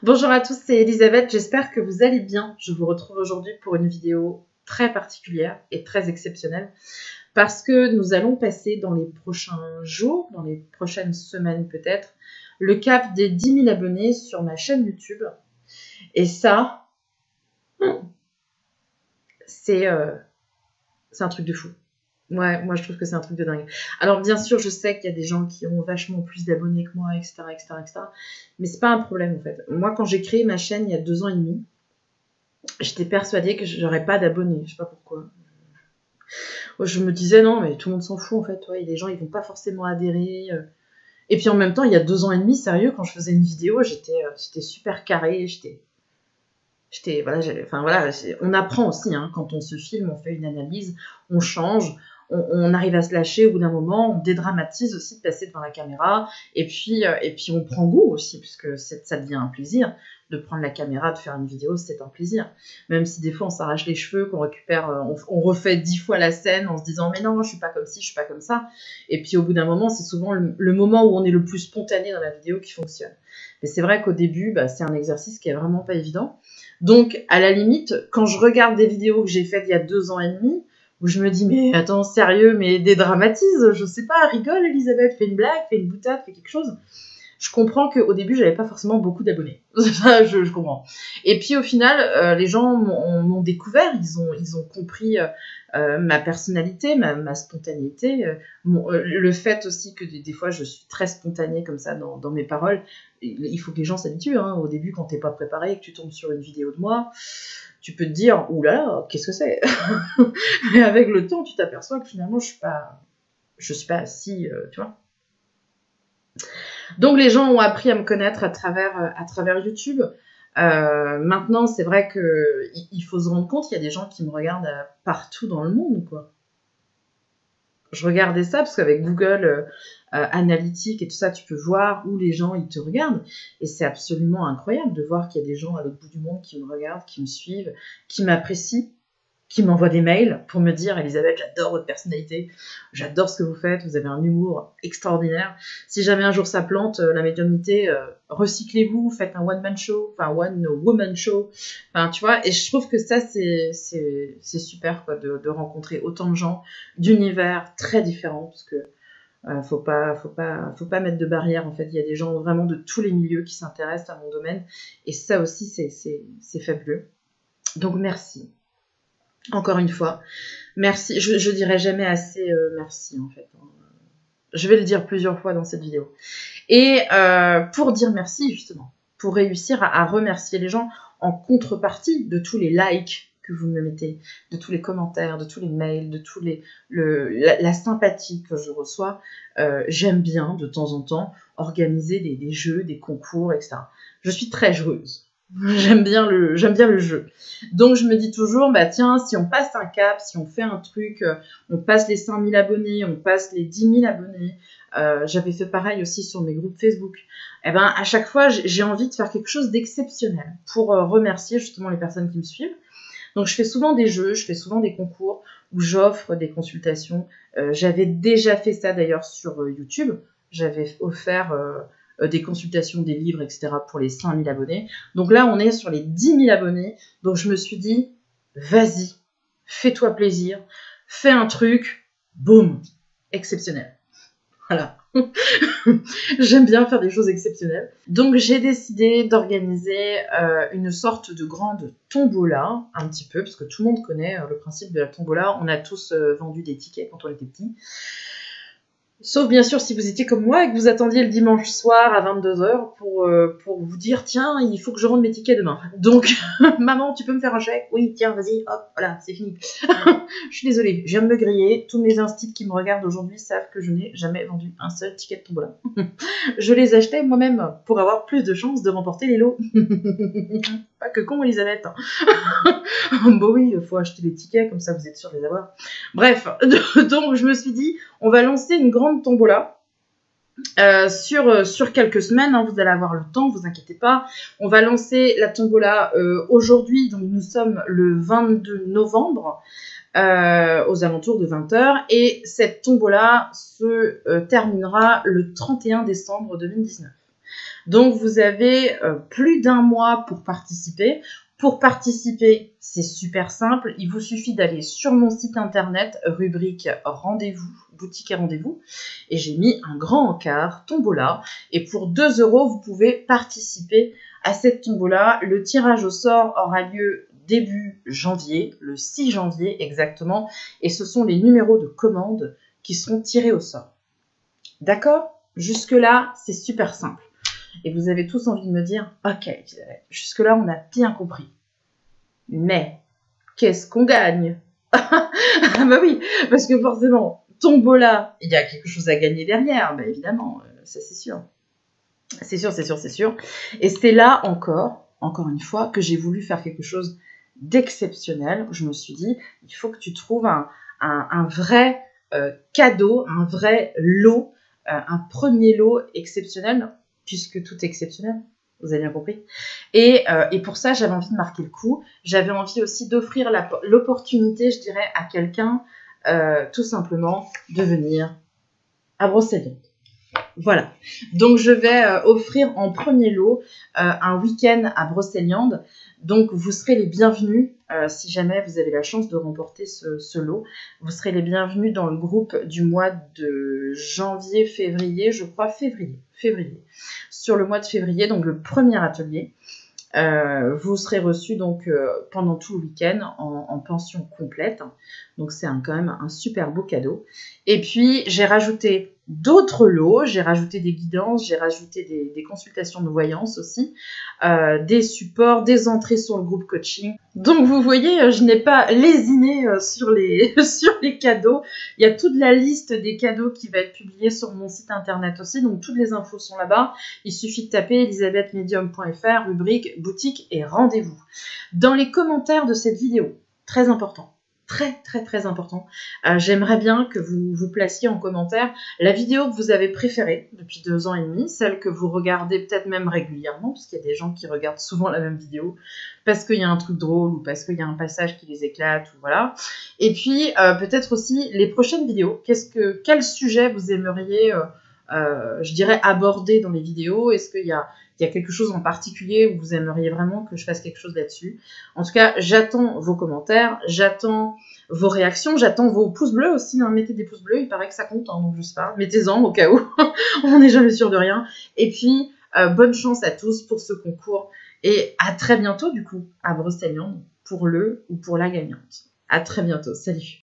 Bonjour à tous, c'est Elisabeth, j'espère que vous allez bien. Je vous retrouve aujourd'hui pour une vidéo très particulière et très exceptionnelle parce que nous allons passer dans les prochains jours, dans les prochaines semaines peut-être, le cap des 10 000 abonnés sur ma chaîne YouTube. Et ça, c'est un truc de fou. Ouais, moi je trouve que c'est un truc de dingue. Alors bien sûr, je sais qu'il y a des gens qui ont vachement plus d'abonnés que moi, etc., etc., etc. Mais c'est pas un problème en fait. Moi, quand j'ai créé ma chaîne il y a 2 ans et demi, j'étais persuadée que j'aurais pas d'abonnés. Je sais pas pourquoi. Je me disais non, mais tout le monde s'en fout en fait. Ouais, et les gens ils vont pas forcément adhérer. Et puis en même temps, il y a 2 ans et demi, sérieux, quand je faisais une vidéo, j'étais super carrée. Voilà, enfin voilà, on apprend aussi hein, quand on se filme, on fait une analyse, on change. On arrive à se lâcher au bout d'un moment, on dédramatise aussi de passer devant la caméra, et puis on prend goût aussi, puisque ça devient un plaisir de prendre la caméra, de faire une vidéo, c'est un plaisir. Même si des fois on s'arrache les cheveux, qu'on récupère, on refait 10 fois la scène en se disant mais non, je suis pas comme ci, je suis pas comme ça. Et puis au bout d'un moment, c'est souvent le moment où on est le plus spontané dans la vidéo qui fonctionne. Mais c'est vrai qu'au début, c'est un exercice qui est vraiment pas évident. Donc à la limite, quand je regarde des vidéos que j'ai faites il y a 2 ans et demi, où je me dis, mais attends, sérieux, mais dédramatise, je sais pas, rigole Elisabeth, fais une blague, fais une boutade, fais quelque chose. Je comprends qu'au début, j'avais pas forcément beaucoup d'abonnés. je comprends. Et puis au final, les gens m'ont découvert, ils ont compris ma personnalité, ma spontanéité, le fait aussi que des fois je suis très spontanée comme ça dans mes paroles. Il faut que les gens s'habituent. Hein. Au début, quand t'es pas préparé et que tu tombes sur une vidéo de moi, tu peux te dire, oulala, qu'est-ce que c'est? Mais avec le temps, tu t'aperçois que finalement, je suis pas si, tu vois. Donc les gens ont appris à me connaître à travers YouTube. Maintenant, c'est vrai qu'il faut se rendre compte qu'il y a des gens qui me regardent partout dans le monde, quoi. Je regardais ça parce qu'avec Google Analytics et tout ça, tu peux voir où les gens ils te regardent. Et c'est absolument incroyable de voir qu'il y a des gens à l'autre bout du monde qui me regardent, qui me suivent, qui m'apprécient, qui m'envoient des mails pour me dire « Elisabeth, j'adore votre personnalité, j'adore ce que vous faites, vous avez un humour extraordinaire. Si jamais un jour ça plante, la médiumnité, recyclez-vous, faites un one-man show, enfin one-woman show. » Enfin, tu vois, et je trouve que ça, c'est super, quoi, de rencontrer autant de gens d'univers très différents, parce que faut pas mettre de barrière, en fait. Il y a des gens vraiment de tous les milieux qui s'intéressent à mon domaine, et ça aussi, c'est fabuleux. Donc, merci. Encore une fois, merci. Je dirai jamais assez merci en fait. Je vais le dire plusieurs fois dans cette vidéo. Et pour dire merci justement, pour réussir à remercier les gens en contrepartie de tous les likes que vous me mettez, de tous les commentaires, de tous les mails, de tous la sympathie que je reçois, j'aime bien de temps en temps organiser des jeux, des concours, etc. Je suis très joueuse. J'aime bien le jeu. Donc je me dis toujours, tiens, si on passe un cap, si on fait un truc, on passe les 5000 abonnés, on passe les 10 000 abonnés, j'avais fait pareil aussi sur mes groupes Facebook, et à chaque fois, j'ai envie de faire quelque chose d'exceptionnel pour remercier justement les personnes qui me suivent. Donc je fais souvent des jeux, je fais souvent des concours où j'offre des consultations. J'avais déjà fait ça d'ailleurs sur YouTube, j'avais offert... des consultations, des livres, etc. pour les 5000 abonnés. Donc là, on est sur les 10 000 abonnés. Donc je me suis dit, vas-y, fais-toi plaisir, fais un truc, boum, exceptionnel. Voilà. J'aime bien faire des choses exceptionnelles. Donc j'ai décidé d'organiser une sorte de grande tombola, un petit peu, parce que tout le monde connaît le principe de la tombola. On a tous vendu des tickets quand on était petits. Sauf bien sûr si vous étiez comme moi et que vous attendiez le dimanche soir à 22h pour vous dire tiens, il faut que je rende mes tickets demain. Donc, maman, tu peux me faire un chèque? Oui, tiens, vas-y, hop, voilà, c'est fini. Je suis désolée, je viens de me griller. Tous mes instits qui me regardent aujourd'hui savent que je n'ai jamais vendu un seul ticket de tombola. Je les achetais moi-même pour avoir plus de chances de remporter les lots. Pas que con, Elisabeth. Bon oui, il faut acheter les tickets, comme ça vous êtes sûr de les avoir. Bref, donc je me suis dit, on va lancer une grande tombola sur quelques semaines, hein, vous allez avoir le temps, vous inquiétez pas. On va lancer la tombola aujourd'hui, donc nous sommes le 22 novembre, aux alentours de 20h, et cette tombola se terminera le 31 décembre 2019. Donc vous avez plus d'un mois pour participer. Pour participer, c'est super simple. Il vous suffit d'aller sur mon site internet, rubrique rendez-vous, boutique et rendez-vous. Et j'ai mis un grand encart, tombola. Et pour 2 €, vous pouvez participer à cette tombola. Le tirage au sort aura lieu début janvier, le 6 janvier exactement. Et ce sont les numéros de commande qui seront tirés au sort. D'accord? Jusque-là, c'est super simple. Et vous avez tous envie de me dire, ok, jusque-là, on a bien compris. Mais, qu'est-ce qu'on gagne? Ah bah oui, parce que forcément, tombola, il y a quelque chose à gagner derrière, bah évidemment, ça c'est sûr. C'est sûr, c'est sûr, c'est sûr. Et c'est là encore une fois, que j'ai voulu faire quelque chose d'exceptionnel. Je me suis dit, il faut que tu trouves un vrai cadeau, un vrai lot, un premier lot exceptionnel, puisque tout est exceptionnel. Vous avez bien compris. Et pour ça, j'avais envie de marquer le coup. J'avais envie aussi d'offrir l'opportunité, je dirais, à quelqu'un, tout simplement, de venir à Brocéliande. Voilà. Donc, je vais offrir en premier lot un week-end à Brocéliande. Donc, vous serez les bienvenus si jamais vous avez la chance de remporter ce lot. Vous serez les bienvenus dans le groupe du mois de janvier, février, je crois février. Sur le mois de février, donc le premier atelier. Vous serez reçus donc pendant tout le week-end en pension complète. Donc c'est quand même un super beau cadeau. Et puis j'ai rajouté d'autres lots, j'ai rajouté des guidances, j'ai rajouté des consultations de voyance aussi, des supports, des entrées sur le groupe coaching. Donc vous voyez, je n'ai pas lésiné sur les cadeaux. Il y a toute la liste des cadeaux qui va être publiée sur mon site internet aussi, donc toutes les infos sont là-bas. Il suffit de taper elisabethmedium.fr, rubrique boutique et rendez-vous. Dans les commentaires de cette vidéo, très important, très important, j'aimerais bien que vous placiez en commentaire la vidéo que vous avez préférée depuis 2 ans et demi, celle que vous regardez peut-être même régulièrement, parce qu'il y a des gens qui regardent souvent la même vidéo, parce qu'il y a un truc drôle ou parce qu'il y a un passage qui les éclate, ou voilà. Et puis peut-être aussi les prochaines vidéos, quel sujet vous aimeriez je dirais aborder dans les vidéos. Est-ce qu'il y a quelque chose en particulier où vous aimeriez vraiment que je fasse quelque chose là-dessus? En tout cas, j'attends vos commentaires, j'attends vos réactions, j'attends vos pouces bleus aussi, hein. Mettez des pouces bleus, il paraît que ça compte, hein, donc je sais pas, mettez-en au cas où, on n'est jamais sûr de rien. Et puis, bonne chance à tous pour ce concours, et à très bientôt du coup, à Brocéliande, pour le ou pour la gagnante. À très bientôt, salut!